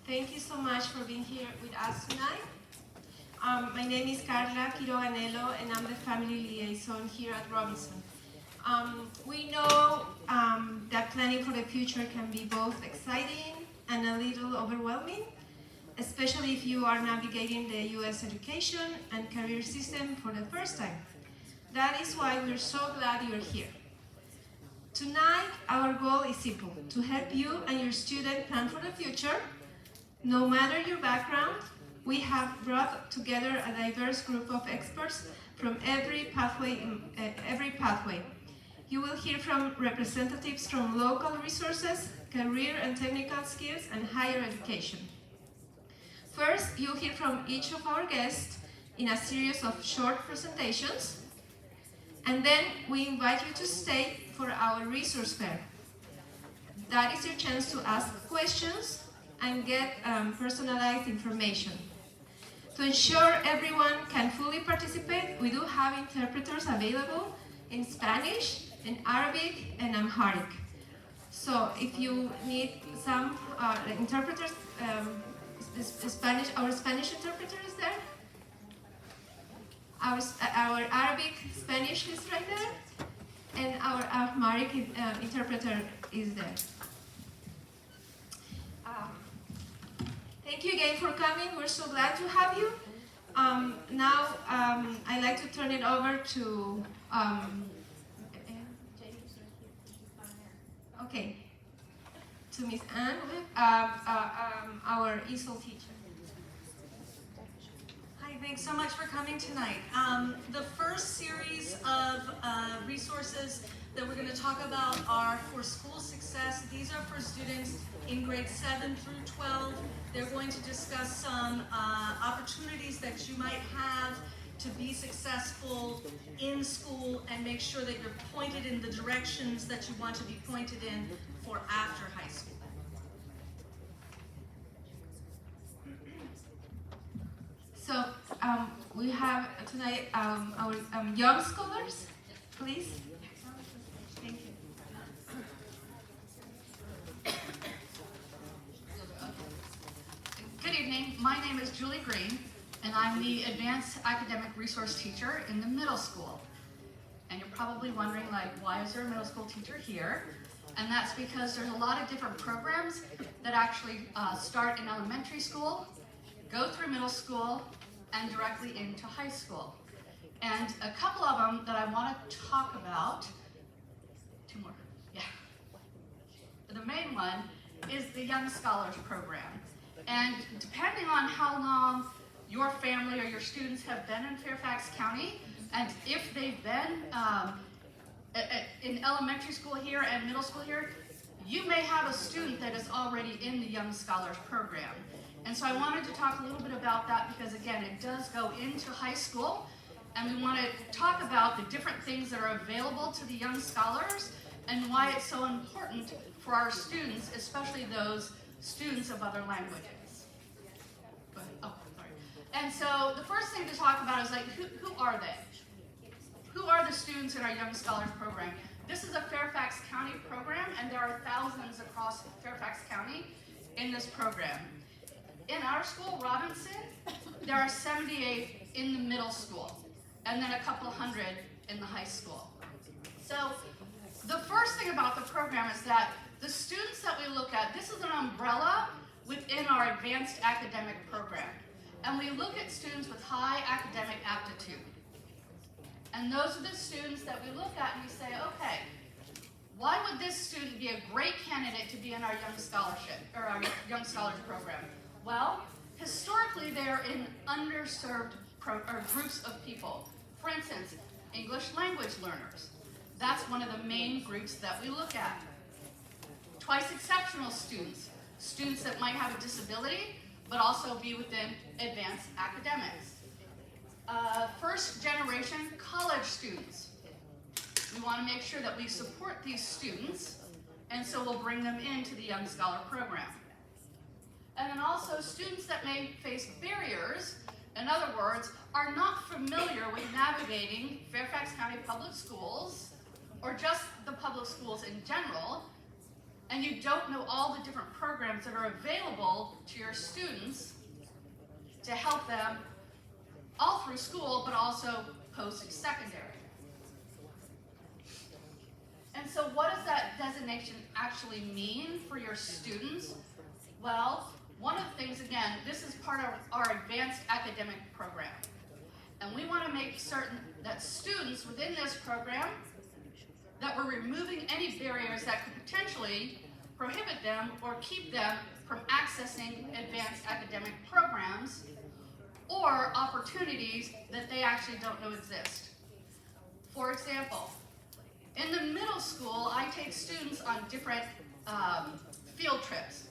Thank you so much for being here with us tonight. My name is Carla Quiroga-Anello, and I'm the family liaison here at Robinson. We know that planning for the future can be both exciting and a little overwhelming, especially if you are navigating the U.S. education and career system for the first time. That is why we're so glad you're here. Tonight, our goal is simple: to help you and your student plan for the future. No matter your background, we have brought together a diverse group of experts from every pathway. You will hear from representatives from local resources, career and technical skills, and higher education. First, you'll hear from each of our guests in a series of short presentations, and then we invite you to stay for our resource fair. That is your chance to ask questions and get personalized information. To ensure everyone can fully participate, we do have interpreters available in Spanish, in Arabic, and Amharic. So if you need some interpreters, our Spanish interpreter is there. Our Arabic Spanish is right there, and our Amharic interpreter is there. Thank you again for coming. We're so glad to have you. Now, I'd like to turn it over to Miss Anne, our ESOL teacher. Hi, thanks so much for coming tonight. The first series of resources that we're going to talk about are for school success. These are for students in grades 7 through 12. They're going to discuss some opportunities that you might have to be successful in school and make sure that you're pointed in the directions that you want to be pointed in for after high school. So we have tonight our young scholars, please. Thank you. Good evening, my name is Julie Green, and I'm the Advanced Academic Resource Teacher in the middle school. And you're probably wondering, like, why is there a middle school teacher here? And that's because there's a lot of different programs that actually start in elementary school, go through middle school, and directly into high school. And a couple of them that I want to talk about, two more, yeah. The main one is the Young Scholars Program. And depending on how long your family or your students have been in Fairfax County, and if they've been in elementary school here and middle school here, you may have a student that is already in the Young Scholars Program. And so I wanted to talk a little bit about that because, again, it does go into high school, and we want to talk about the different things that are available to the Young Scholars and why it's so important for our students, especially those students of other languages. Go ahead. Oh, sorry. And so the first thing to talk about is, like, who are they? Who are the students in our Young Scholars Program? This is a Fairfax County program, and there are thousands across Fairfax County in this program. In our school, Robinson, there are 78 in the middle school, and then a couple hundred in the high school. So the first thing about the program is that the students that we look at, this is an umbrella within our advanced academic program. And we look at students with high academic aptitude. And those are the students that we look at and we say, okay, why would this student be a great candidate to be in our Young Scholarship, or our Young Scholars Program? Well, historically, they're in underserved groups of people. For instance, English language learners. That's one of the main groups that we look at. Twice exceptional students, students that might have a disability, but also be within advanced academics. First generation college students. We want to make sure that we support these students, and so we'll bring them into the Young Scholar Program. And then also students that may face barriers, in other words, are not familiar with navigating Fairfax County Public Schools, or just the public schools in general, and you don't know all the different programs that are available to your students to help them all through school, but also post-secondary. And so what does that designation actually mean for your students? Well, one of the things, again, this is part of our advanced academic program. And we want to make certain that students within this program, that we're removing any barriers that could potentially prohibit them or keep them from accessing advanced academic programs or opportunities that they actually don't know exist. For example, in the middle school, I take students on different field trips.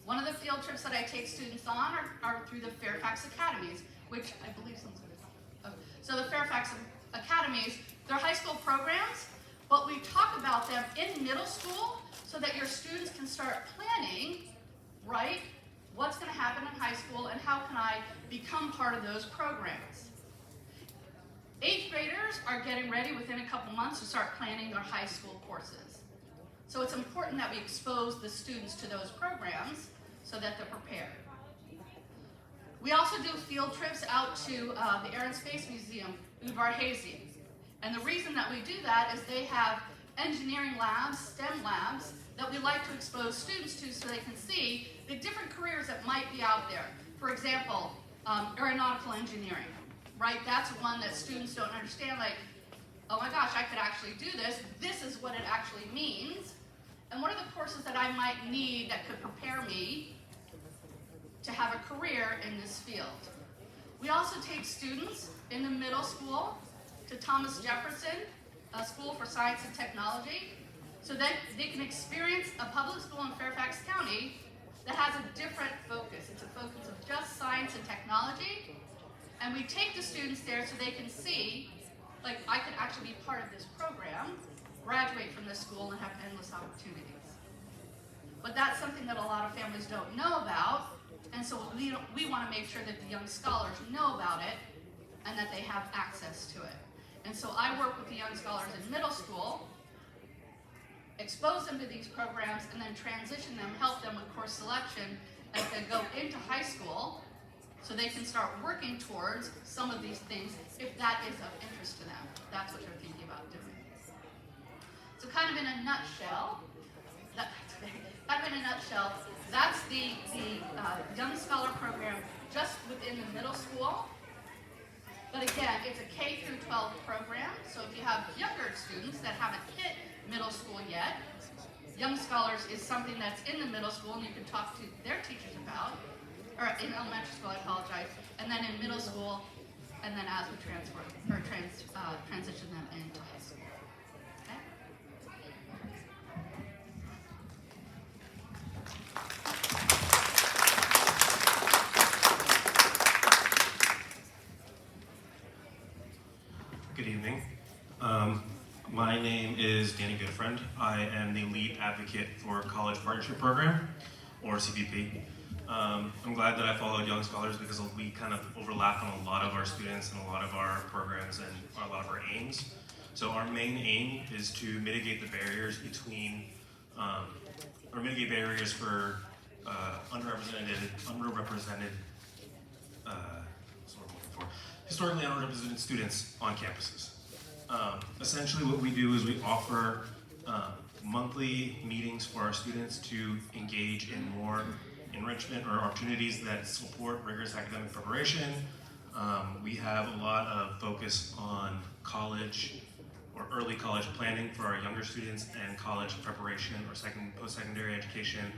One of the field trips that I take students on are through the Fairfax Academies, which I believe someone's going to talk about. So the Fairfax Academies, they're high school programs, but we talk about them in middle school so that your students can start planning, right, what's going to happen in high school and how can I become part of those programs. 8th graders are getting ready within a couple months to start planning their high school courses. So it's important that we expose the students to those programs so that they're prepared. We also do field trips out to the Air and Space Museum, Udvar-Hazy. And the reason that we do that is they have engineering labs, STEM labs, that we like to expose students to so they can see the different careers that might be out there. For example, aeronautical engineering, right? That's one that students don't understand, like, oh my gosh, I could actually do this. This is what it actually means. And what are the courses that I might need that could prepare me to have a career in this field? We also take students in the middle school to Thomas Jefferson School for Science and Technology so that they can experience a public school in Fairfax County that has a different focus. It's a focus of just science and technology. And we take the students there so they can see, like, I could actually be part of this program, graduate from this school, and have endless opportunities. But that's something that a lot of families don't know about, and so we want to make sure that the young scholars know about it and that they have access to it. And so I work with the young scholars in middle school, expose them to these programs, and then transition them, help them with course selection as they go into high school so they can start working towards some of these things if that is of interest to them. That's what they're thinking about doing. So kind of in a nutshell, that's the Young Scholar Program just within the middle school. But again, it's a K through 12 program, so if you have younger students that haven't hit middle school yet, Young Scholars is something that's in the middle school and you can talk to their teachers about, or in elementary school, I apologize, and then in middle school, and then as we transition them into high school. Okay? Good evening. My name is Danny Goodfriend. I am the lead advocate for College Partnership Program, or CPP. I'm glad that I followed Young Scholars because we kind of overlap on a lot of our students and a lot of our programs and a lot of our aims. So our main aim is to mitigate the barriers between, or mitigate barriers for historically underrepresented students on campuses. Essentially what we do is we offer monthly meetings for our students to engage in more enrichment or opportunities that support rigorous academic preparation. We have a lot of focus on college or early college planning for our younger students and college preparation or post-secondary education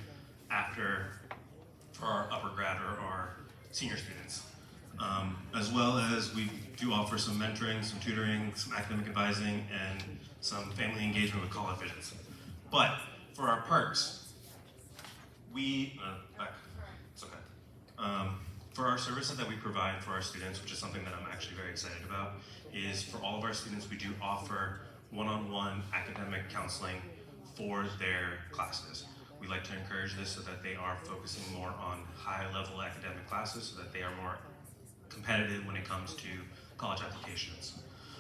for our upper grad or our senior students. As well as we do offer some mentoring, some tutoring, some academic advising, and some family engagement with college visits. But for our perks, for our services that we provide for our students, which is something that I'm actually very excited about, is for all of our students we do offer one-on-one academic counseling for their classes. We like to encourage this so that they are focusing more on high-level academic classes so that they are more competitive when it comes to college applications.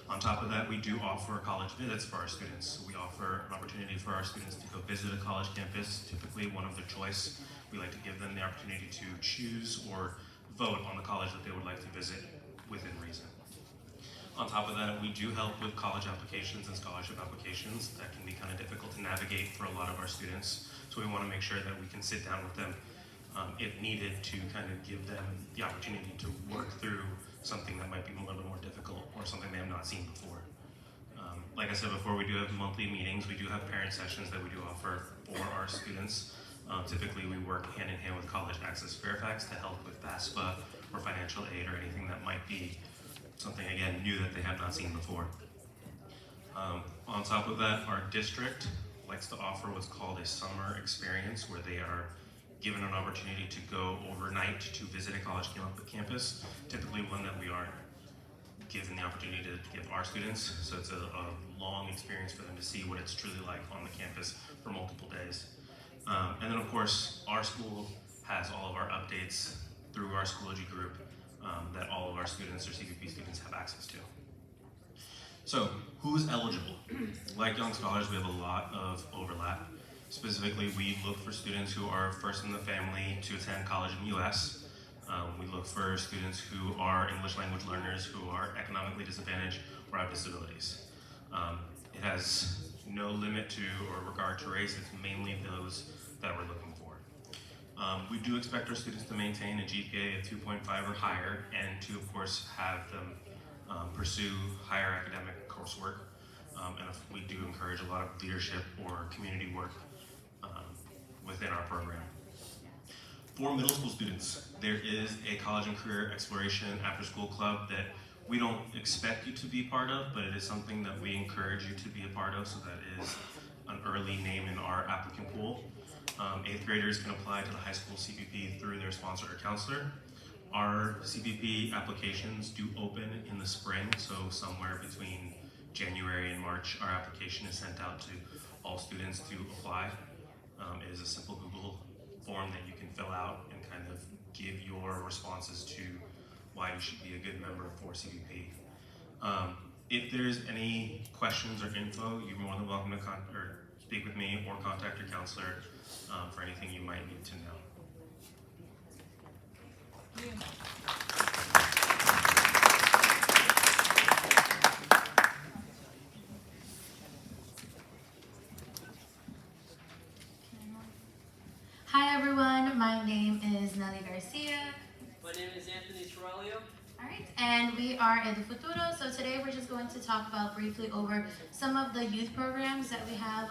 On top of that, we do offer college visits for our students. So we offer an opportunity for our students to go visit a college campus, typically one of their choice. We like to give them the opportunity to choose or vote on the college that they would like to visit within reason. On top of that, we do help with college applications and scholarship applications. That can be kind of difficult to navigate for a lot of our students. So we want to make sure that we can sit down with them if needed to kind of give them the opportunity to work through something that might be a little bit more difficult or something they have not seen before. Like I said before, we do have monthly meetings. We do have parent sessions that we do offer for our students. Typically, we work hand in hand with College Access Fairfax to help with FAFSA or financial aid or anything that might be something, again, new that they have not seen before. On top of that, our district likes to offer what's called a summer experience, where they are given an opportunity to go overnight to visit a college campus, typically one that we aren't given the opportunity to give our students. So it's a long experience for them to see what it's truly like on the campus for multiple days. And then of course, our school has all of our updates through our Schoology group that all of our students or CVP students have access to. So who's eligible? Like Young Scholars, we have a lot of overlap. Specifically, we look for students who are first in the family to attend college in the US. We look for students who are English language learners who are economically disadvantaged or have disabilities. It has no limit to or regard to race. It's mainly those that we're looking for. We do expect our students to maintain a GPA of 2.5 or higher, and to, of course, have them pursue higher academic coursework. And we do encourage a lot of leadership or community work within our program. For middle school students, there is a college and career exploration after school club that we don't expect you to be part of, but it is something that we encourage you to be a part of, so that is an early name in our applicant pool. 8th graders can apply to the high school CPP through their sponsor or counselor. Our CPP applications do open in the spring, so somewhere between January and March, our application is sent out to all students to apply. It is a simple Google form that you can fill out and kind of give your responses to why you should be a good member for CVP. If there's any questions or info, you're more than welcome to speak with me or contact your counselor for anything you might need to know. Hi everyone, my name is Nelly Garcia. My name is Anthony Torello. Alright, and we are at the Futuro. So today we're just going to talk about briefly over some of the youth programs that we have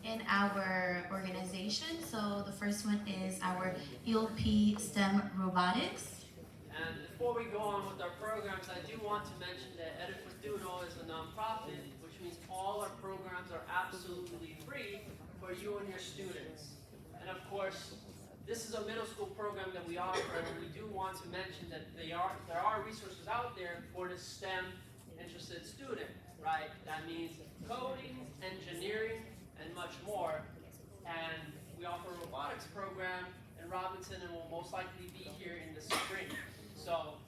in our organization. So the first one is our ELP STEM Robotics. And before we go on with our programs, I do want to mention that Ed Futuro is a nonprofit, which means all our programs are absolutely free for you and your students. And of course, this is a middle school program that we offer, and we do want to mention that there are resources out there for the STEM interested student, right? That means coding, engineering, and much more. And we offer a robotics program in Robinson, and will most likely be here in the spring. So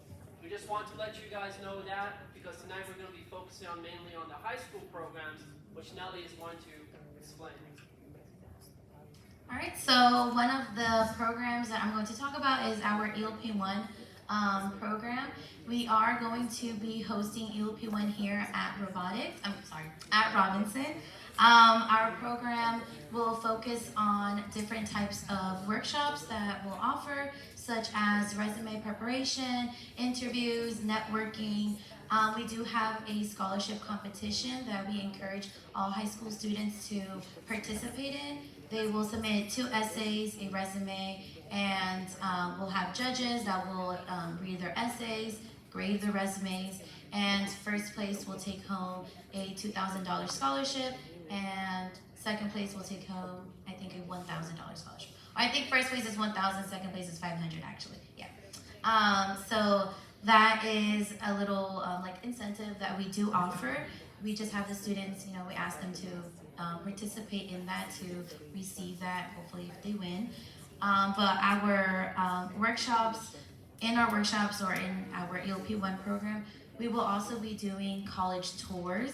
we just want to let you guys know that, because tonight we're going to be focusing on mainly on the high school programs, which Nelly is going to explain. Alright, so one of the programs that I'm going to talk about is our ELP1 program. We are going to be hosting ELP1 here at Robinson. Our program will focus on different types of workshops that we'll offer, such as resume preparation, interviews, networking. We do have a scholarship competition that we encourage all high school students to participate in. They will submit 2 essays, a resume, and we'll have judges that will read their essays, grade their resumes, and first place will take home a $2,000 scholarship, and second place will take home, I think, a $1,000 scholarship. I think first place is $1,000, second place is $500 actually, yeah. So that is a little incentive that we do offer. We just have the students, we ask them to participate in that to receive that, hopefully if they win. But our workshops or in our ELP1 program, We will also be doing college tours.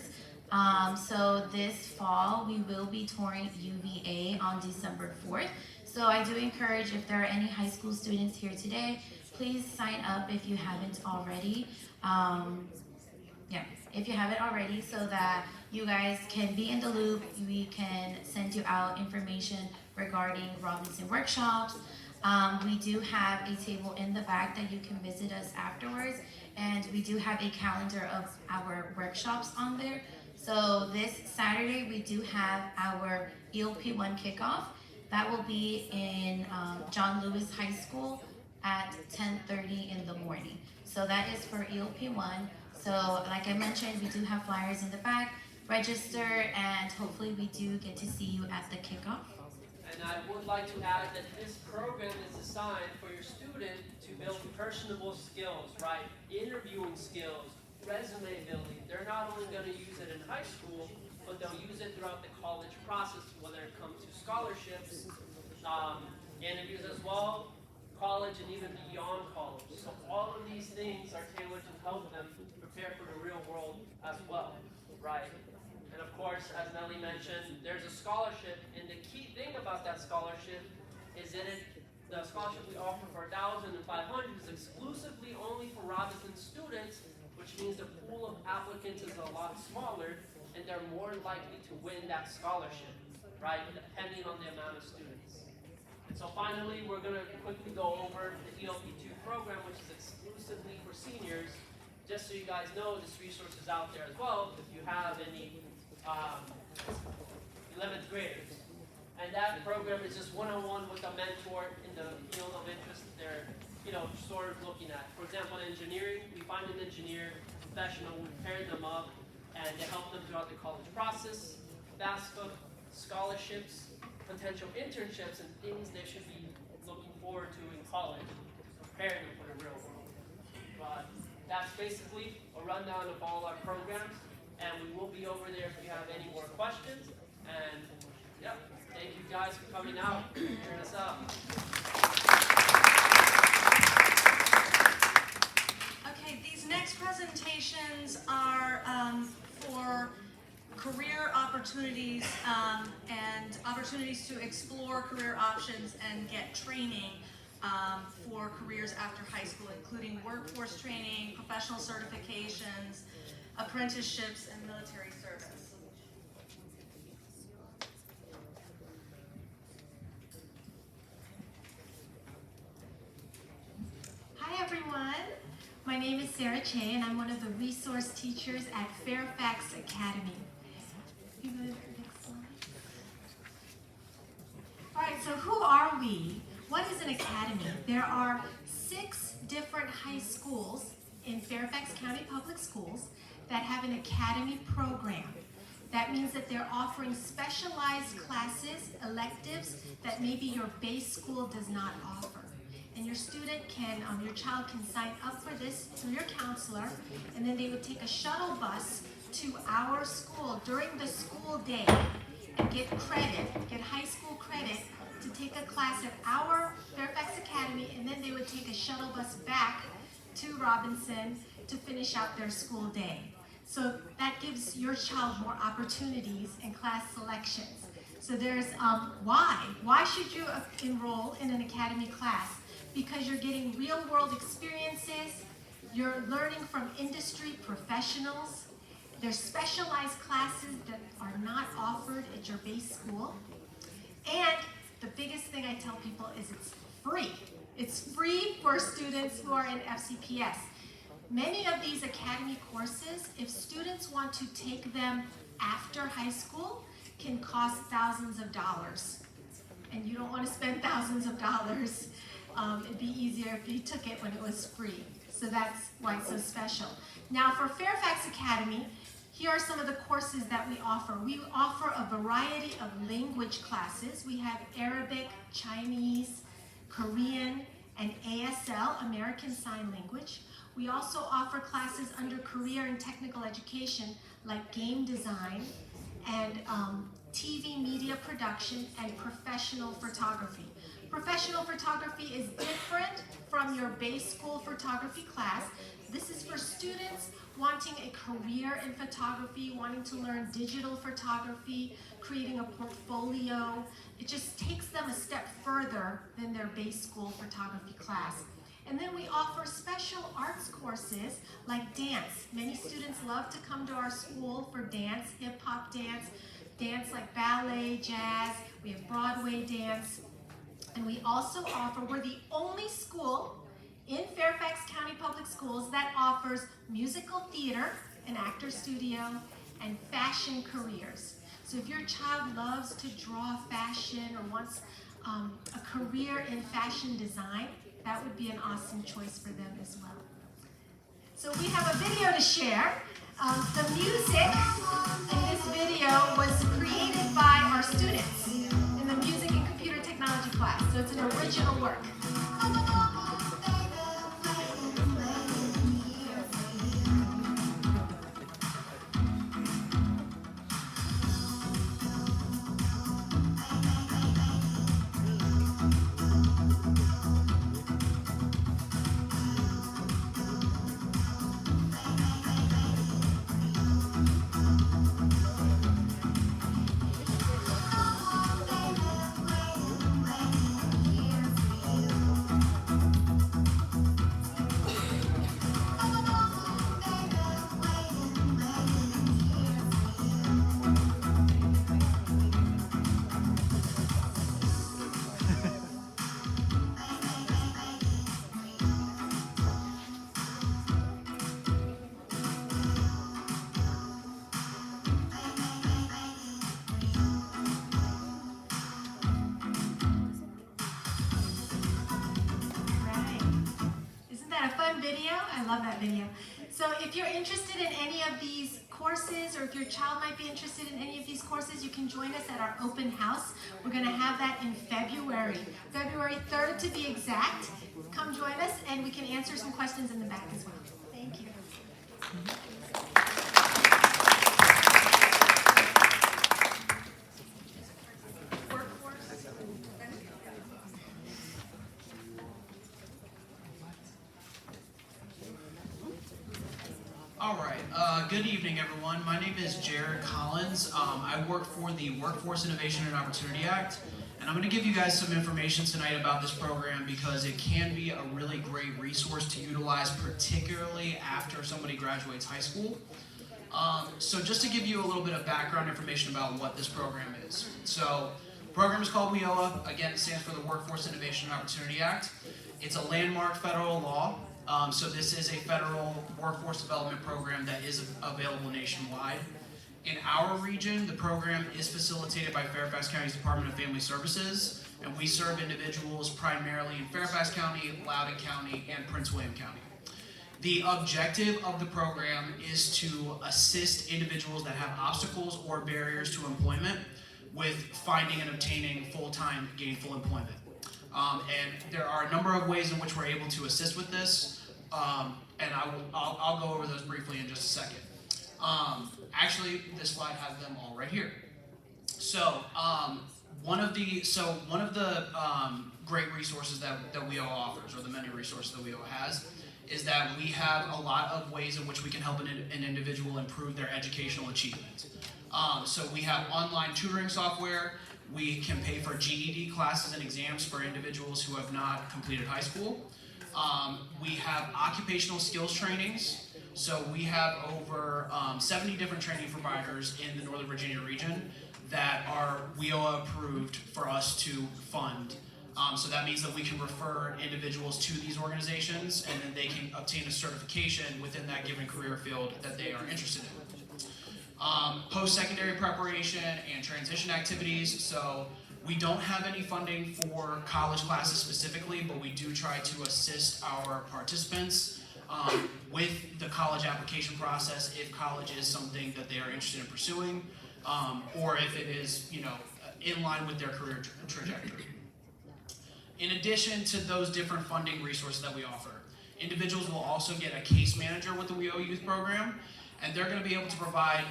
So this fall, we will be touring UVA on December 4th. So I do encourage, if there are any high school students here today, please sign up if you haven't already. If you haven't already, so that you guys can be in the loop. We can send you out information regarding Robinson workshops. We do have a table in the back that you can visit us afterwards, and we do have a calendar of our workshops on there. So this Saturday, we do have our ELP1 kickoff. That will be in John Lewis High School at 10:30 in the morning. So that is for ELP1. So like I mentioned, we do have flyers in the back. Register, and hopefully we do get to see you at the kickoff. And I would like to add that this program is designed for your student to build personable skills, right? Interviewing skills, resume building. They're not only going to use it in high school, but they'll use it throughout the college process, whether it comes to scholarships, interviews as well, college, and even beyond college. So all of these things are tailored to help them prepare for the real world as well, right? And of course, as Nelly mentioned, there's a scholarship, and the key thing about that scholarship is that the scholarship we offer for 1,500 is exclusively only for Robinson students, which means the pool of applicants is a lot smaller, and they're more likely to win that scholarship, right, depending on the amount of students. And so finally, we're going to quickly go over the ELP2 program, which is exclusively for seniors. Just so you guys know, this resource is out there as well if you have any 11th graders. And that program is just one-on-one with a mentor in the field of interest that they're, sort of looking at. For example, in engineering, we find an engineer, professional, we pair them up, and they help them throughout the college process, FAFSA, scholarships, potential internships, and things they should be looking forward to in college, prepare them for the real world. But that's basically a rundown of all our programs. And we will be over there if you have any more questions. And yep, thank you guys for coming out and hearing us out. Okay, these next presentations are for career opportunities and opportunities to explore career options and get training for careers after high school, including workforce training, professional certifications, apprenticeships, and military service. Hi everyone, my name is Sarah Che, and I'm one of the resource teachers at Fairfax Academy. You go to the next slide. All right, so who are we? What is an academy? There are 6 different high schools in Fairfax County Public Schools that have an academy program. That means that they're offering specialized classes, electives, that maybe your base school does not offer. And your child can sign up for this through your counselor, and then they would take a shuttle bus to our school during the school day and get high school credit to take a class at our Fairfax Academy, and then they would take a shuttle bus back to Robinson to finish out their school day. So that gives your child more opportunities in class selections. So there's why? Why should you enroll in an academy class? Because you're getting real world experiences, you're learning from industry professionals, there's specialized classes that are not offered at your base school, and the biggest thing I tell people is it's free. It's free for students who are in FCPS. Many of these academy courses, if students want to take them after high school, can cost thousands of dollars. And you don't want to spend thousands of dollars. It'd be easier if you took it when it was free. So that's why it's so special. Now for Fairfax Academy, here are some of the courses that we offer. We offer a variety of language classes. We have Arabic, Chinese, Korean, and ASL, American Sign Language. We also offer classes under career and technical education like game design and TV media production and professional photography. Professional photography is different from your base school photography class. This is for students wanting a career in photography, wanting to learn digital photography, creating a portfolio. It just takes them a step further than their base school photography class. And then we offer special arts courses like dance. Many students love to come to our school for dance, hip-hop dance, dance like ballet, jazz. We have Broadway dance. And we also offer, we're the only school in Fairfax County Public Schools that offers musical theater, an actor studio, and fashion careers. So if your child loves to draw fashion or wants a career in fashion design, that would be an awesome choice for them as well. So we have a video to share. The music in this video was created by our students in the music and computer technology class. So it's an original work. Video. I love that video. So if you're interested in any of these courses, or if your child might be interested in any of these courses, you can join us at our open house. We're going to have that in February 3rd to be exact. Come join us and we can answer some questions in the back as well. Thank you. All right, good evening everyone. My name is Jared Collins. I work for the Workforce Innovation and Opportunity Act, and I'm going to give you guys some information tonight about this program because it can be a really great resource to utilize, particularly after somebody graduates high school. So just to give you a little bit of background information about what this program is. So the program is called WIOA. Again, it stands for the Workforce Innovation and Opportunity Act. It's a landmark federal law. So this is a federal workforce development program that is available nationwide. In our region, the program is facilitated by Fairfax County's Department of Family Services, and we serve individuals primarily in Fairfax County, Loudoun County, and Prince William County. The objective of the program is to assist individuals that have obstacles or barriers to employment with finding and obtaining full-time gainful employment. And there are a number of ways in which we're able to assist with this, and I'll go over those briefly in just a second. Actually, this slide has them all right here. So one of the great resources that WIOA offers, or the many resources that WIOA has, is that we have a lot of ways in which we can help an individual improve their educational achievement. So we have online tutoring software. We can pay for GED classes and exams for individuals who have not completed high school. We have occupational skills trainings. So we have over 70 different training providers in the Northern Virginia region that are WIOA approved for us to fund. So that means that we can refer individuals to these organizations, and then they can obtain a certification within that given career field that they are interested in. Post-secondary preparation and transition activities. So we don't have any funding for college classes specifically, but we do try to assist our participants with the college application process if college is something that they are interested in pursuing, or if it is, in line with their career trajectory. In addition to those different funding resources that we offer, individuals will also get a case manager with the WIOA Youth Program, and they're going to be able to provide,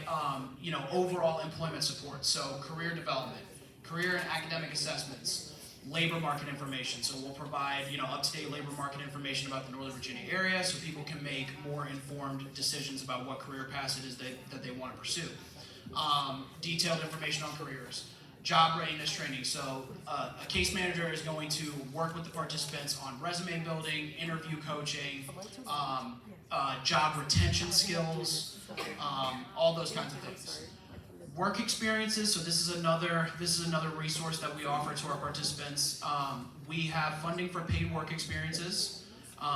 overall employment support, so career development, career and academic assessments, labor market information. So we'll provide, up-to-date labor market information about the Northern Virginia area so people can make more informed decisions about what career paths it is that they want to pursue. Detailed information on careers. Job readiness training. So a case manager is going to work with the participants on resume building, interview coaching, job retention skills, all those kinds of things. Work experiences, so this is another resource that we offer to our participants. We have funding for paid work experiences.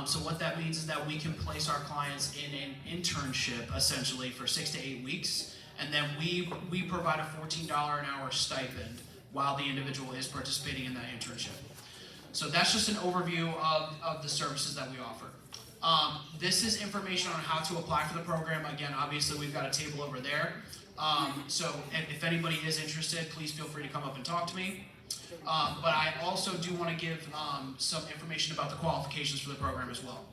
So what that means is that we can place our clients in an internship essentially for 6 to 8 weeks, and then we provide a $14 an hour stipend while the individual is participating in that internship. So that's just an overview of the services that we offer. This is information on how to apply for the program. Again, obviously we've got a table over there. So if anybody is interested, please feel free to come up and talk to me. But I also do want to give some information about the qualifications for the program as well.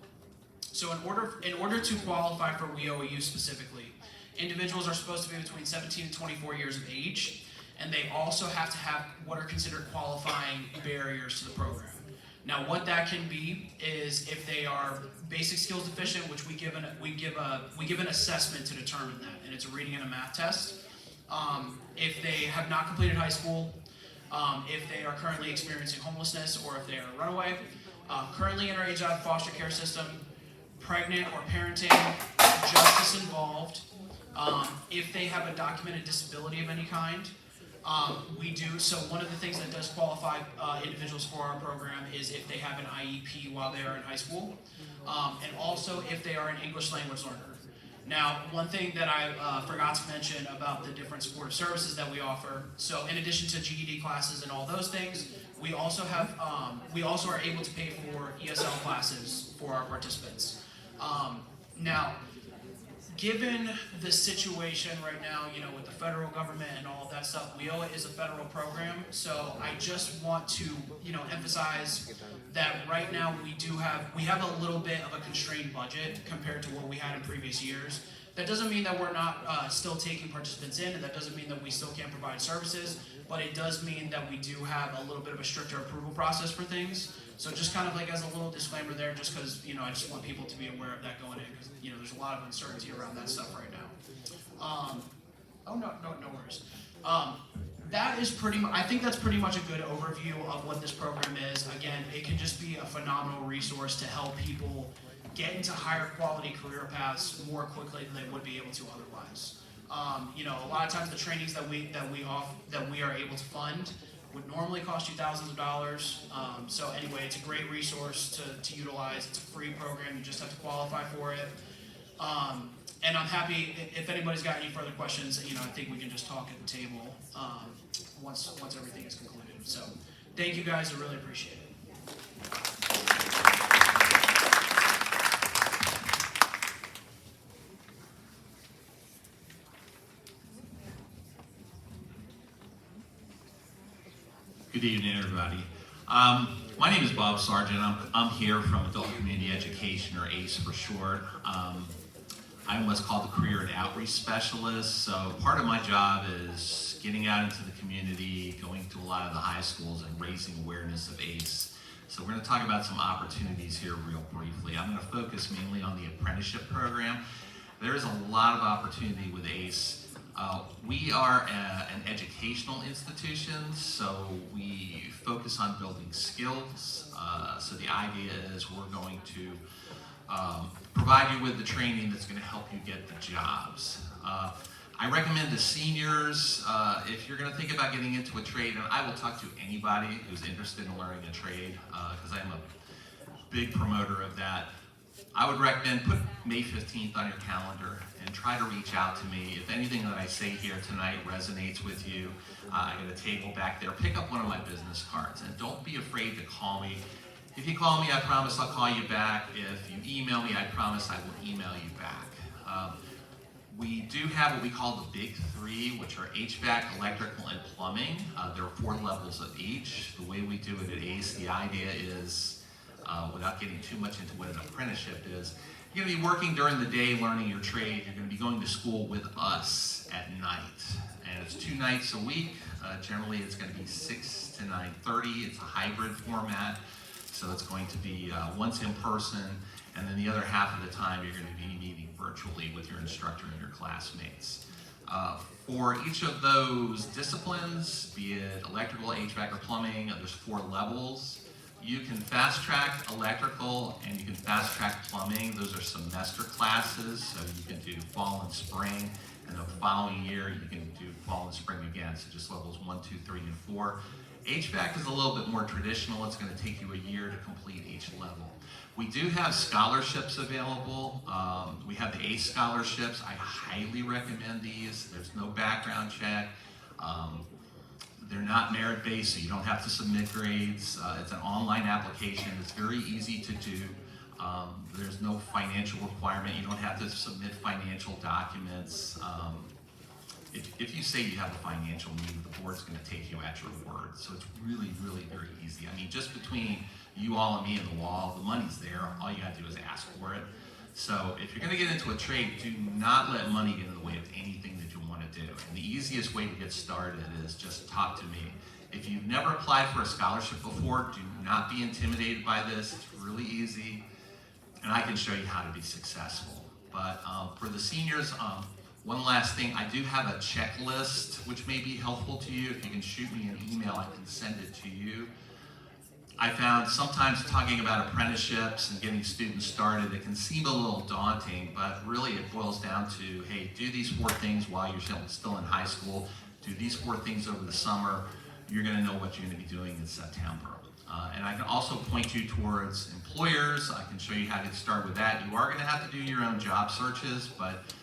So in order to qualify for WeOAU specifically, individuals are supposed to be between 17 and 24 years of age, and they also have to have what are considered qualifying barriers to the program. Now, what that can be is if they are basic skills deficient, which we give an assessment to determine that, and it's a reading and a math test. If they have not completed high school, if they are currently experiencing homelessness, or if they are a runaway, currently in our age-out foster care system, pregnant or parenting, justice involved, if they have a documented disability of any kind. We do, so one of the things that does qualify individuals for our program is if they have an IEP while they are in high school, and also if they are an English language learner. Now, one thing that I forgot to mention about the different supportive services that we offer, so in addition to GED classes and all those things, we also are able to pay for ESL classes for our participants. Now, given the situation right now, with the federal government and all of that stuff, WeOA is a federal program, so I just want to, emphasize that right now we have a little bit of a constrained budget compared to what we had in previous years. That doesn't mean that we're not still taking participants in, and that doesn't mean that we still can't provide services, but it does mean that we do have a little bit of a stricter approval process for things. So just kind of like as a little disclaimer there, just because, I just want people to be aware of that going in, because, there's a lot of uncertainty around that stuff right now. No worries. That is I think that's pretty much a good overview of what this program is. Again, it can just be a phenomenal resource to help people get into higher quality career paths more quickly than they would be able to otherwise. A lot of times the trainings that we are able to fund would normally cost you thousands of dollars. So anyway, it's a great resource to utilize. It's a free program. You just have to qualify for it. And I'm happy if anybody's got any further questions. I think we can just talk at the table once everything is concluded. So thank you guys. I really appreciate it. Good evening, everybody. My name is Bob Sargent. I'm here from Adult Community Education, or ACE for short. I'm what's called the Career and Outreach Specialist. So part of my job is getting out into the community, going to a lot of the high schools and raising awareness of ACE. So we're going to talk about some opportunities here real briefly. I'm going to focus mainly on the apprenticeship program. There is a lot of opportunity with ACE. We are an educational institution, so we focus on building skills. So the idea is we're going to provide you with the training that's going to help you get the jobs. I recommend to seniors, if you're going to think about getting into a trade, and I will talk to anybody who's interested in learning a trade, because I'm a big promoter of that. I would recommend put May 15th on your calendar and try to reach out to me. If anything that I say here tonight resonates with you, I got a table back there. Pick up one of my business cards and don't be afraid to call me. If you call me, I promise I'll call you back. If you email me, I promise I will email you back. We do have what we call the Big Three, which are HVAC, electrical, and plumbing. There are 4 levels of each. The way we do it at ACE, the idea is without getting too much into what an apprenticeship is. You're going to be working during the day, learning your trade. You're going to be going to school with us at night. And it's 2 nights a week. Generally, it's going to be 6 to 9:30. It's a hybrid format. So it's going to be once in person, and then the other half of the time you're going to be meeting virtually with your instructor and your classmates. For each of those disciplines, be it electrical, HVAC, or plumbing, there's 4 levels. You can fast track electrical and you can fast track plumbing. Those are semester classes, so you can do fall and spring, and the following year you can do fall and spring again, so just levels 1, 2, 3, and 4. HVAC is a little bit more traditional. It's going to take you a year to complete each level. We do have scholarships available. We have the ACE scholarships. I highly recommend these. There's no background check. They're not merit-based, so you don't have to submit grades. It's an online application. It's very easy to do. There's no financial requirement. You don't have to submit financial documents. If you say you have a financial need, the board's going to take you at your word. So it's really, really very easy. I mean, just between you all and me and the wall, the money's there. All you got to do is ask for it. So if you're going to get into a trade, do not let money get in the way of anything that you want to do. And the easiest way to get started is just talk to me. If you've never applied for a scholarship before, do not be intimidated by this. It's really easy, and I can show you how to be successful. But for the seniors, one last thing, I do have a checklist which may be helpful to you. If you can shoot me an email, I can send it to you. I found sometimes talking about apprenticeships and getting students started, it can seem a little daunting, but really it boils down to, hey, do these 4 things while you're still in high school. Do these 4 things over the summer. You're going to know what you're going to be doing in September. And I can also point you towards employers. I can show you how to start with that. You are going to have to do your own job searches, but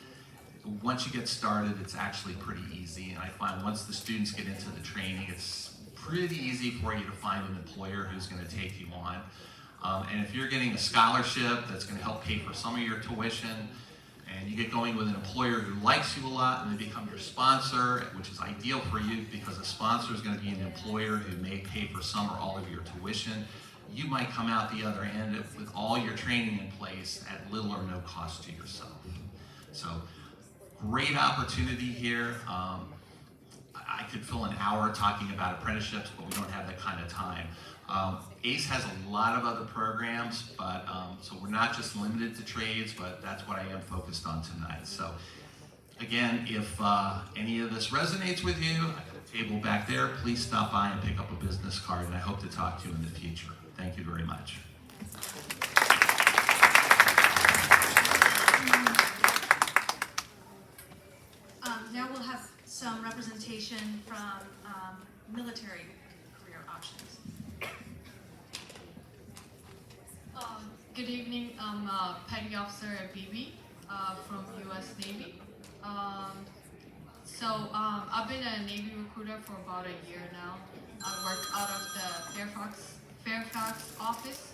once you get started, it's actually pretty easy. And I find once the students get into the training, it's pretty easy for you to find an employer who's going to take you on. And if you're getting a scholarship that's going to help pay for some of your tuition, and you get going with an employer who likes you a lot and they become your sponsor, which is ideal for you because a sponsor is going to be an employer who may pay for some or all of your tuition, you might come out the other end with all your training in place at little or no cost to yourself. So, great opportunity here. I could fill an hour talking about apprenticeships, but we don't have that kind of time. ACE has a lot of other programs, but so we're not just limited to trades, but that's what I am focused on tonight. So again, if any of this resonates with you, I got a table back there. Please stop by and pick up a business card, and I hope to talk to you in the future. Thank you very much. Now we'll have some representation from military career options. Good evening, I'm Petty Officer BB from U.S. Navy. I've been a Navy recruiter for about a year now. I work out of the Fairfax office.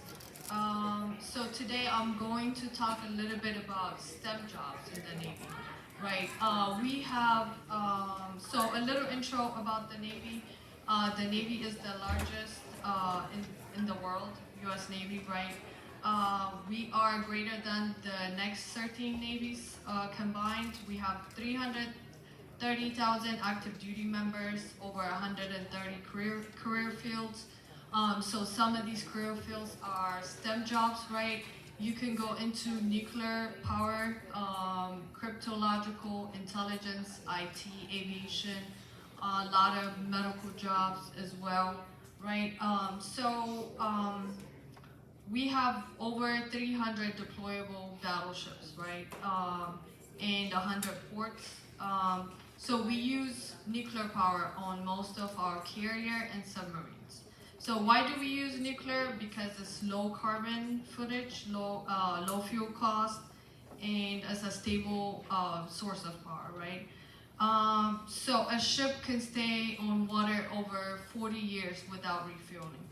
So today I'm going to talk a little bit about STEM jobs in the Navy. Right, we have, so a little intro about the Navy. The Navy is the largest in the world, U.S. Navy, right? We are greater than the next 13 navies combined. We have 330,000 active duty members, over 130 career fields. So some of these career fields are STEM jobs, right? You can go into nuclear power, cryptological intelligence, IT, aviation, a lot of medical jobs as well, right? We have over 300 deployable battleships, right? And 100 ports. So we use nuclear power on most of our carrier and submarines. So why do we use nuclear? Because it's low carbon footage, low fuel cost, and as a stable source of power, right? So a ship can stay on water over 40 years without refueling.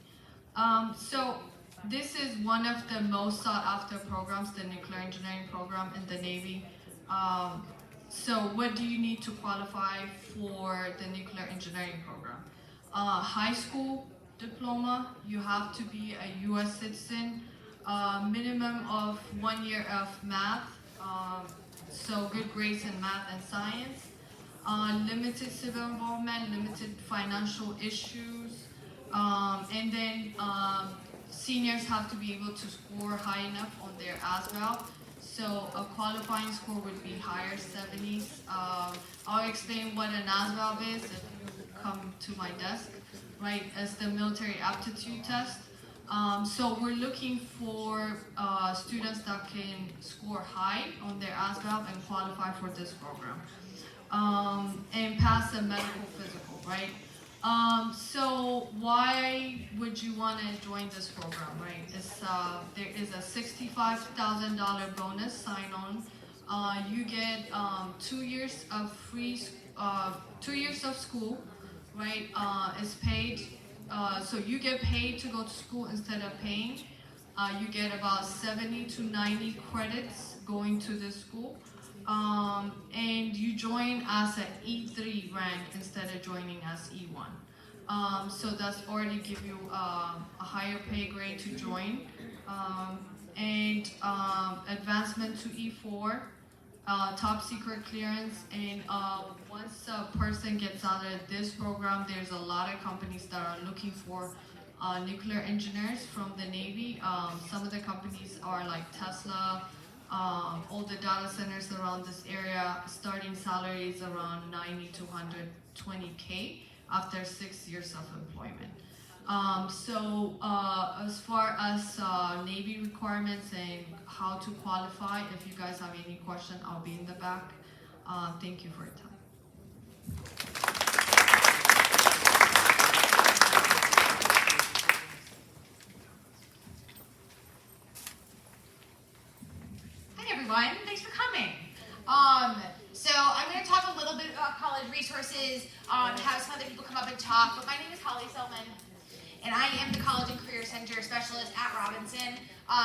So this is one of the most sought after programs, the nuclear engineering program in the Navy. So what do you need to qualify for the nuclear engineering program? High school diploma. You have to be a U.S. citizen. Minimum of 1 year of math, so good grades in math and science. Limited civil involvement, limited financial issues, and then seniors have to be able to score high enough on their ASVAB. So a qualifying score would be higher, 70s. I'll explain what an ASVAB is if you come to my desk, right? It's the military aptitude test. So we're looking for students that can score high on their ASVAB and qualify for this program. And pass the medical physical, right? So why would you want to join this program, right? There is a $65,000 bonus sign-on. You get 2 years of free, 2 years of school, right? It's paid, so you get paid to go to school instead of paying. You get about 70 to 90 credits going to this school. And you join as an E3 rank instead of joining as E1. So that's already give you a higher pay grade to join. And advancement to E4, top secret clearance. And once a person gets out of this program, there's a lot of companies that are looking for nuclear engineers from the Navy. Some of the companies are like Tesla. All the data centers around this area, starting salaries around 90 to 120K after 6 years of employment. So as far as Navy requirements and how to qualify, if you guys have any question, I'll be in the back. Thank you for your time. Everyone, thanks for coming. So I'm going to talk a little bit about college resources, have some other people come up and talk, but my name is Holly Selman, and I am the College and Career Center Specialist at Robinson.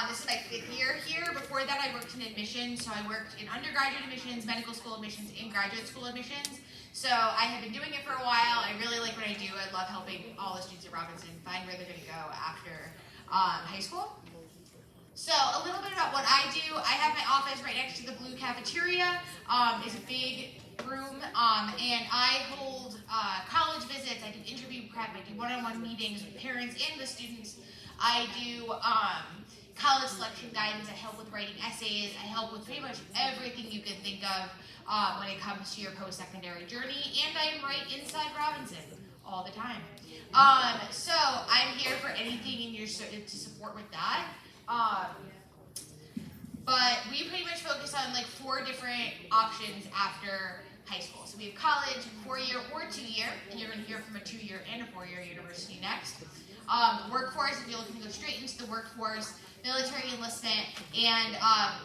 This is my 5th year here. Before that, I worked in admissions, so I worked in undergraduate admissions, medical school admissions, and graduate school admissions. So I have been doing it for a while. I really like what I do. I love helping all the students at Robinson find where they're going to go after high school. So a little bit about what I do. I have my office right next to the blue cafeteria. It's a big room, and I hold college visits. I do interview prep. I do one-on-one meetings with parents and the students. I do college selection guidance. I help with writing essays. I help with pretty much everything you can think of when it comes to your post-secondary journey. And I am right inside Robinson all the time. So I'm here for anything in your to support with that. But we pretty much focus on like 4 different options after high school. So we have college, 4-year or 2-year, and you're going to hear from a 2-year and a 4-year university next. Workforce, if you're looking to go straight into the workforce, military enlistment, and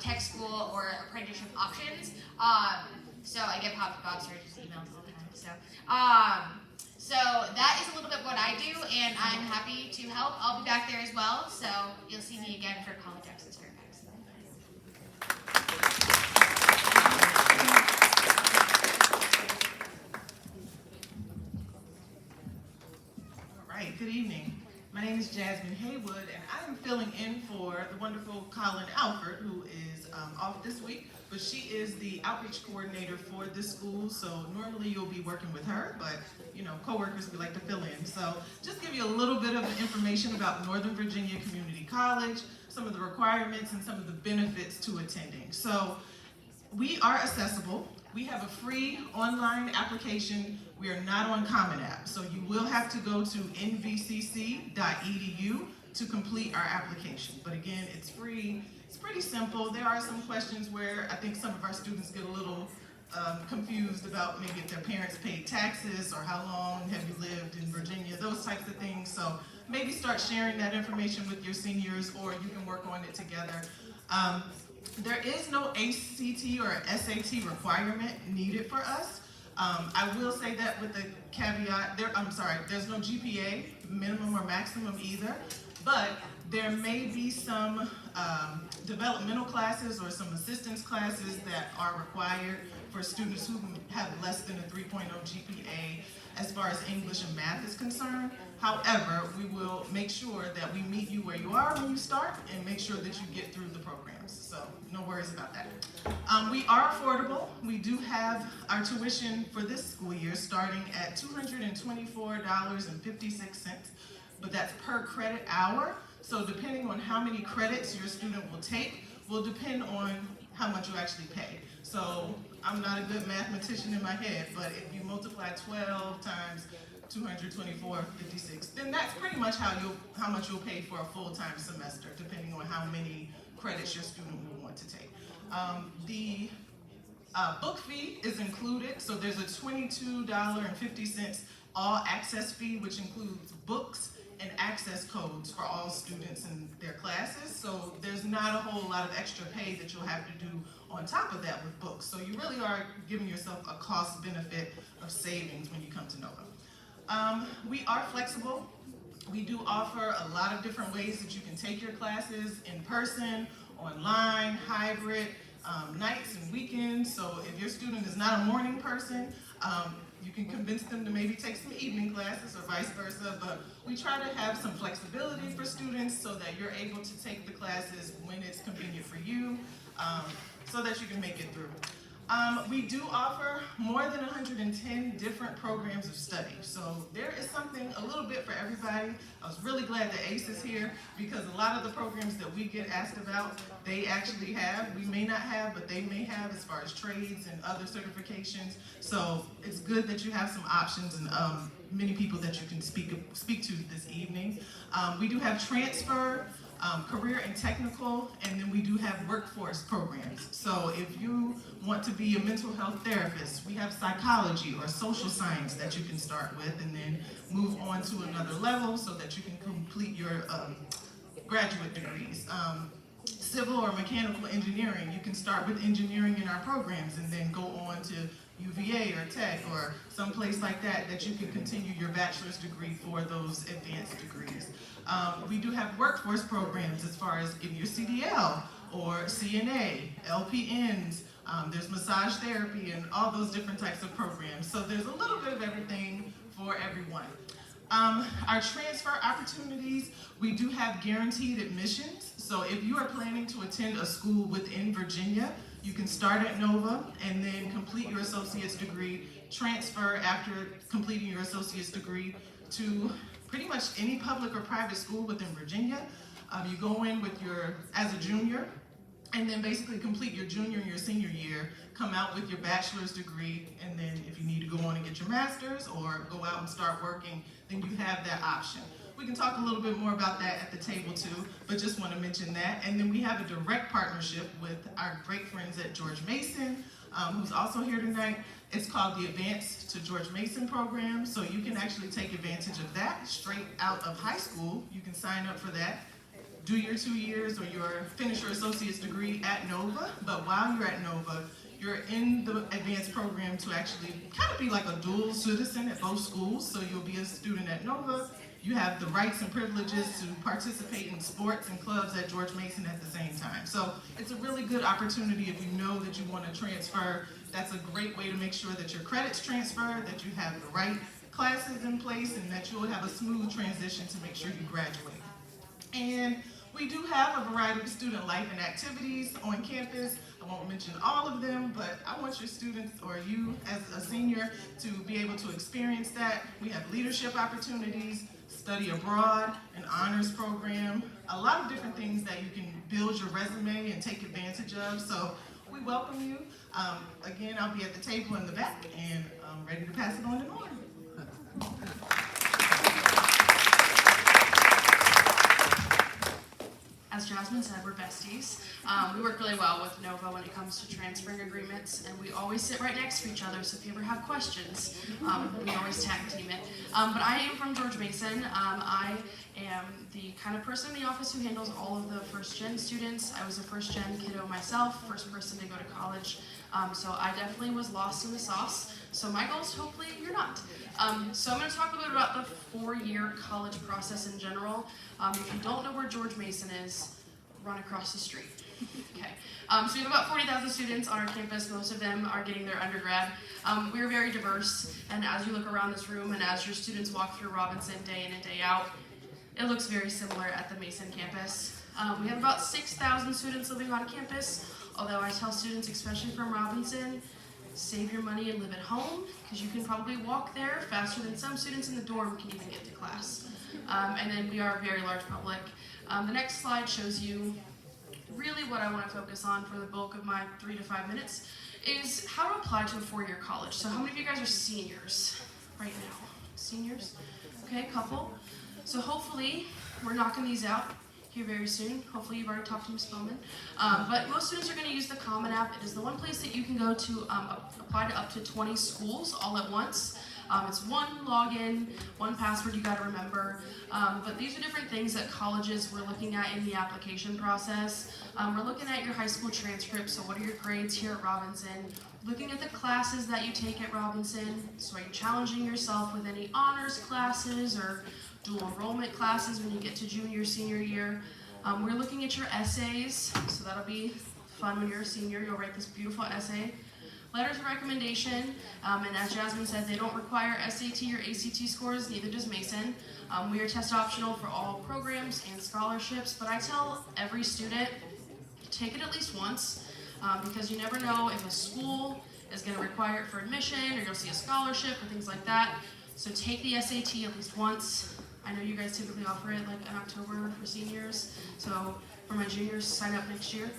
tech school or apprenticeship options. So I get Bob Sturgis emails all the time. So that is a little bit what I do, and I'm happy to help. I'll be back there as well, so you'll see me again for College Access Fairfax. All right, good evening. My name is Jasmine Haywood, and I am filling in for the wonderful Colin Alford, who is off this week, but she is the outreach coordinator for this school, so normally you'll be working with her, but you know, coworkers, we like to fill in. So just give you a little bit of information about Northern Virginia Community College, some of the requirements and some of the benefits to attending. So we are accessible. We have a free online application. We are not on Common App, so you will have to go to nvcc.edu to complete our application. But again, it's free. It's pretty simple. There are some questions where I think some of our students get a little confused about maybe if their parents paid taxes or how long have you lived in Virginia, those types of things. So maybe start sharing that information with your seniors, or you can work on it together. There is no ACT or SAT requirement needed for us. I will say that with the caveat, there's no GPA, minimum or maximum either, but There may be some developmental classes or some assistance classes that are required for students who have less than a 3.0 GPA as far as English and math is concerned. However, we will make sure that we meet you where you are when you start and make sure that you get through the programs. So no worries about that. We are affordable. We do have our tuition for this school year starting at $224.56, but that's per credit hour. So depending on how many credits your student will take will depend on how much you actually pay. So I'm not a good mathematician in my head, but if you multiply 12 times 224.56, then that's pretty much how much you'll pay for a full-time semester, depending on how many credits your student will want to take. The book fee is included, so there's a $22.50 all access fee, which includes books and access codes for all students in their classes. So there's not a whole lot of extra pay that you'll have to do on top of that with books. So you really are giving yourself a cost benefit of savings when you come to Nova. We are flexible. We do offer a lot of different ways that you can take your classes in person, online, hybrid, nights and weekends. So if your student is not a morning person, you can convince them to maybe take some evening classes or vice versa, but we try to have some flexibility for students so that you're able to take the classes when it's convenient for you, so that you can make it through. We do offer more than 110 different programs of study, so there is something a little bit for everybody. I was really glad that ACE is here because a lot of the programs that we get asked about, they actually have. We may not have, but they may have as far as trades and other certifications. So it's good that you have some options and many people that you can speak to this evening. We do have transfer, career and technical, and then we do have workforce programs. So if you want to be a mental health therapist, we have psychology or social science that you can start with and then move on to another level so that you can complete your graduate degrees. Civil or mechanical engineering, you can start with engineering in our programs and then go on to UVA or Tech or someplace like that you can continue your bachelor's degree for those advanced degrees. We do have workforce programs as far as getting your CDL or CNA, LPNs, there's massage therapy and all those different types of programs. So there's a little bit of everything for everyone. Our transfer opportunities, we do have guaranteed admissions. So if you are planning to attend a school within Virginia, you can start at Nova and then complete your associate's degree, transfer after completing your associate's degree to pretty much any public or private school within Virginia. You go in as a junior, and then basically complete your junior and your senior year, come out with your bachelor's degree, and then if you need to go on and get your master's or go out and start working, then you have that option. We can talk a little bit more about that at the table too, but just want to mention that. And then we have a direct partnership with our great friends at George Mason, who's also here tonight. It's called the Advanced to George Mason program, so you can actually take advantage of that straight out of high school. You can sign up for that, do your 2 years or finish your associate's degree at Nova, but while you're at Nova, you're in the advanced program to actually kind of be like a dual citizen at both schools. So you'll be a student at Nova, you have the rights and privileges to participate in sports and clubs at George Mason at the same time. So it's a really good opportunity if you know that you want to transfer. That's a great way to make sure that your credits transfer, that you have the right classes in place, and that you'll have a smooth transition to make sure you graduate. And we do have a variety of student life and activities on campus. I won't mention all of them, but I want your students or you as a senior to be able to experience that. We have leadership opportunities, study abroad, an honors program, a lot of different things that you can build your resume and take advantage of. So we welcome you. Again, I'll be at the table in the back and I'm ready to pass it on to Norm. As Jasmine said, we're besties. We work really well with Nova when it comes to transferring agreements, and we always sit right next to each other, so if you ever have questions, we always tag team it. But I am from George Mason. I am the kind of person in the office who handles all of the first-gen students. I was a first-gen kiddo myself, first person to go to college, so I definitely was lost in the sauce. So my goal is hopefully you're not. So I'm going to talk a little bit about the 4-year college process in general. If you don't know where George Mason is, run across the street. Okay. So we have about 40,000 students on our campus. Most of them are getting their undergrad. We are very diverse, and as you look around this room and as your students walk through Robinson day in and day out, it looks very similar at the Mason campus. We have about 6,000 students living on campus, although I tell students, especially from Robinson, save your money and live at home, because you can probably walk there faster than some students in the dorm can even get to class. And then we are a very large public. The next slide shows you really what I want to focus on for the bulk of my 3 to 5 minutes is how to apply to a 4-year college. So how many of you guys are seniors right now? Seniors? Okay, a couple. So hopefully we're knocking these out here very soon. Hopefully you've already talked to Ms. Bowman. But most students are going to use the Common App. It is the one place that you can go to apply to up to 20 schools all at once. It's one login, one password you got to remember. But these are different things that colleges we're looking at in the application process. We're looking at your high school transcripts, so what are your grades here at Robinson? Looking at the classes that you take at Robinson, so are you challenging yourself with any honors classes or dual enrollment classes when you get to junior, senior year? We're looking at your essays, so that'll be fun when you're a senior. You'll write this beautiful essay. Letters of recommendation, and as Jasmine said, they don't require SAT or ACT scores, neither does Mason. We are test optional for all programs and scholarships, but I tell every student, take it at least once, because you never know if a school is going to require it for admission, or you'll see a scholarship, or things like that. So take the SAT at least once. I know you guys typically offer it like in October for seniors, so for my juniors, sign up next year.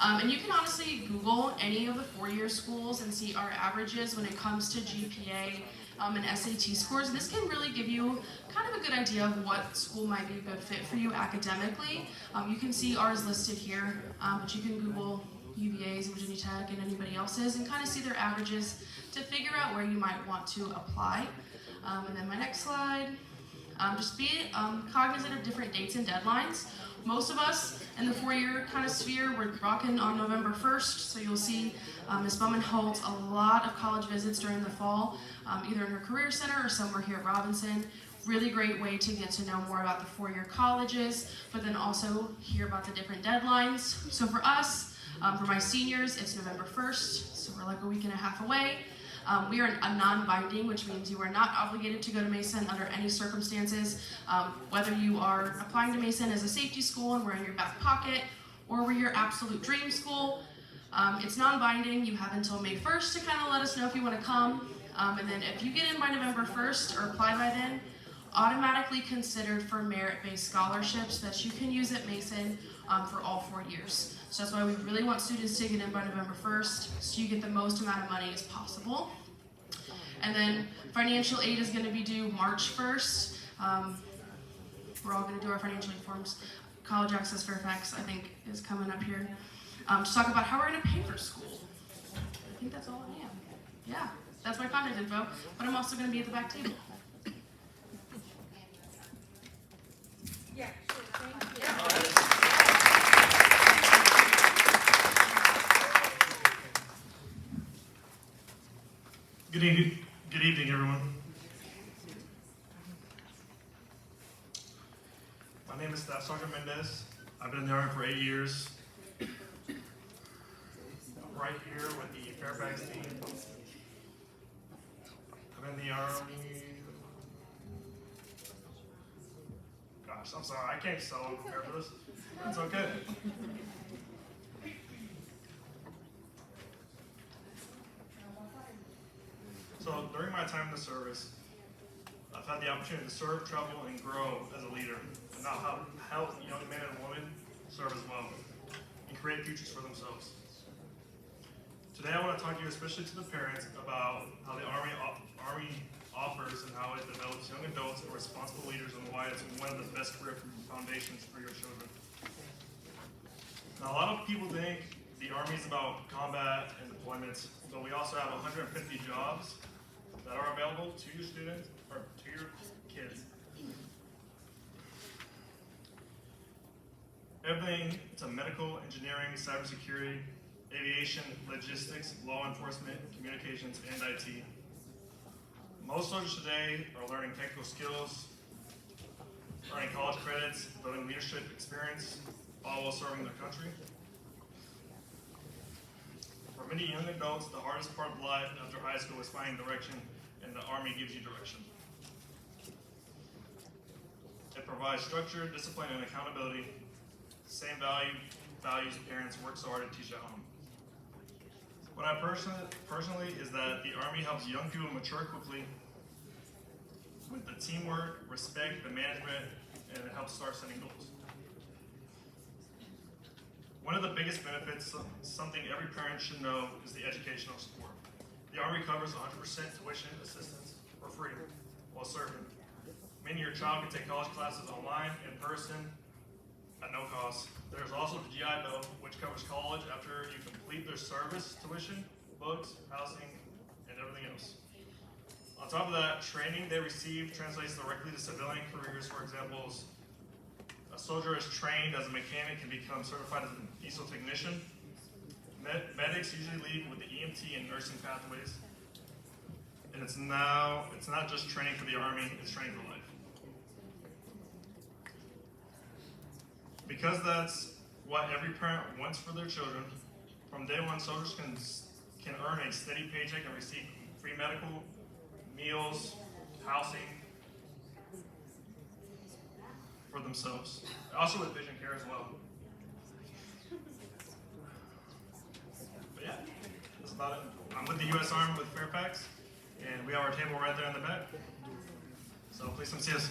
And you can honestly Google any of the 4-year schools and see our averages when it comes to GPA and SAT scores. This can really give you kind of a good idea of what school might be a good fit for you academically. You can see ours listed here, but you can Google UVA's, Virginia Tech, and anybody else's and kind of see their averages to figure out where you might want to apply. And then my next slide, just be cognizant of different dates and deadlines. Most of us in the 4-year kind of sphere, we're rocking on November 1st, so you'll see Ms. Bowman holds a lot of college visits during the fall, either in her career center or somewhere here at Robinson. Really great way to get to know more about the 4-year colleges, but then also hear about the different deadlines. So for us, for my seniors, it's November 1st, so we're like a week and a half away. We are a non-binding, which means you are not obligated to go to Mason under any circumstances, whether you are applying to Mason as a safety school and we're in your back pocket, or we're your absolute dream school. It's non-binding. You have until May 1st to kind of let us know if you want to come. And then if you get in by November 1st or apply by then, automatically considered for merit-based scholarships that you can use at Mason for all 4 years. So that's why we really want students to get in by November 1st, so you get the most amount of money as possible. And then financial aid is going to be due March 1st. We're all going to do our financial aid forms. College Access Fairfax, I think, is coming up here to talk about how we're going to pay for school. I think that's all I am. Yeah, that's my contact info, but I'm also going to be at the back table. Yeah, sure. Thank you. Good evening, everyone. My name is Staff Sergeant Mendez. I've been in the Army for 8 years. I'm right here with the Fairfax team. I'm in the Army. Gosh, I'm sorry, I came so unprepared for this. It's okay. So during my time in the service, I've had the opportunity to serve, travel, and grow as a leader, and now help young men and women serve as well, and create futures for themselves. Today I want to talk to you, especially to the parents, about how the Army offers and how it develops young adults and responsible leaders, and why it's one of the best career foundations for your children. Now, a lot of people think the Army is about combat and deployments, but we also have 150 jobs that are available to your students or to your kids. Everything to medical, engineering, cybersecurity, aviation, logistics, law enforcement, communications, and IT. Most soldiers today are learning technical skills, earning college credits, building leadership experience, all while serving their country. For many young adults, the hardest part of life after high school is finding direction, and the Army gives you direction. It provides structure, discipline, and accountability. Same values parents work so hard to teach at home. What I personally is that the Army helps young people mature quickly with the teamwork, respect, the management, and it helps start setting goals. One of the biggest benefits, something every parent should know, is the educational support. The Army covers 100% tuition assistance for free while serving. Meaning your child can take college classes online, in person, at no cost. There's also the GI Bill, which covers college after you complete their service, tuition, books, housing, and everything else. On top of that, training they receive translates directly to civilian careers. For example, a soldier is trained as a mechanic and become certified as an diesel technician. Medics usually leave with the EMT and nursing pathways. And it's not just training for the Army, it's training for life. Because that's what every parent wants for their children, from day one, soldiers can earn a steady paycheck and receive free medical, meals, housing for themselves. Also with vision care as well. But yeah, that's about it. I'm with the U.S. Army with Fairfax, and we have our table right there in the back. So please come see us.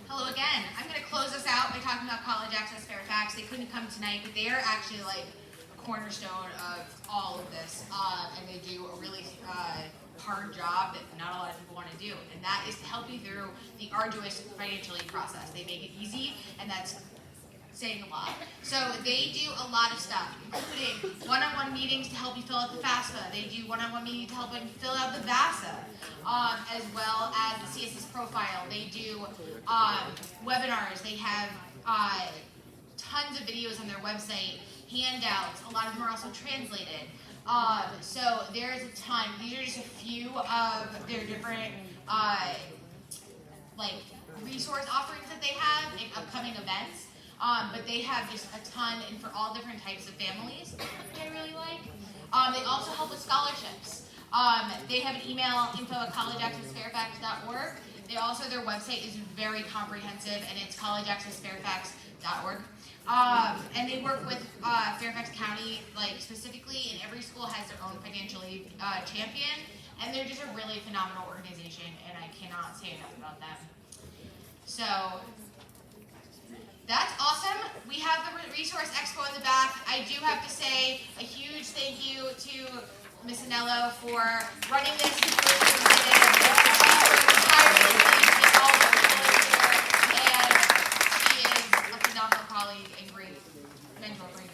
Hello again. I'm going to close us out by talking about College Access Fairfax. They couldn't come tonight, but they are actually like a cornerstone of all of this, and they do a really hard job that not a lot of people want to do, and that is to help you through the arduous financial aid process. They make it easy, and that's saying a lot. So they do a lot of stuff, including one-on-one meetings to help you fill out the FAFSA. They do one-on-one meetings to help you fill out the VASA, as well as the CSS profile. They do webinars. They have tons of videos on their website, handouts. A lot of them are also translated. So there is a ton. These are just a few of their different like resource offerings that they have in upcoming events. But they have just a ton, and for all different types of families that I really like. They also help with scholarships. They have an email, info@collegeaccessfairfax.org. They also, their website is very comprehensive, and it's collegeaccessfairfax.org. And they work with Fairfax County, like specifically, and every school has their own financial aid champion, and they're just a really phenomenal organization, and I cannot say enough about them. So, that's awesome. We have the Resource Expo in the back. I do have to say a huge thank you to Ms. Anello for running this. She worked tirelessly to all the people here, and she is a phenomenal colleague and great mentor for you.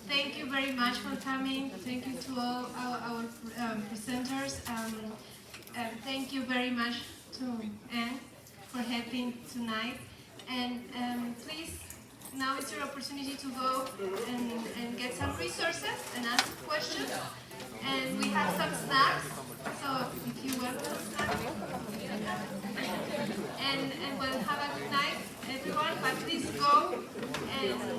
Thank you very much for coming. Thank you to all our presenters. And thank you very much to Anne for helping tonight. And please, now is your opportunity to go and get some resources and ask questions. And we have some snacks, so if you want some snacks, and we'll have a good night, everyone. But please go and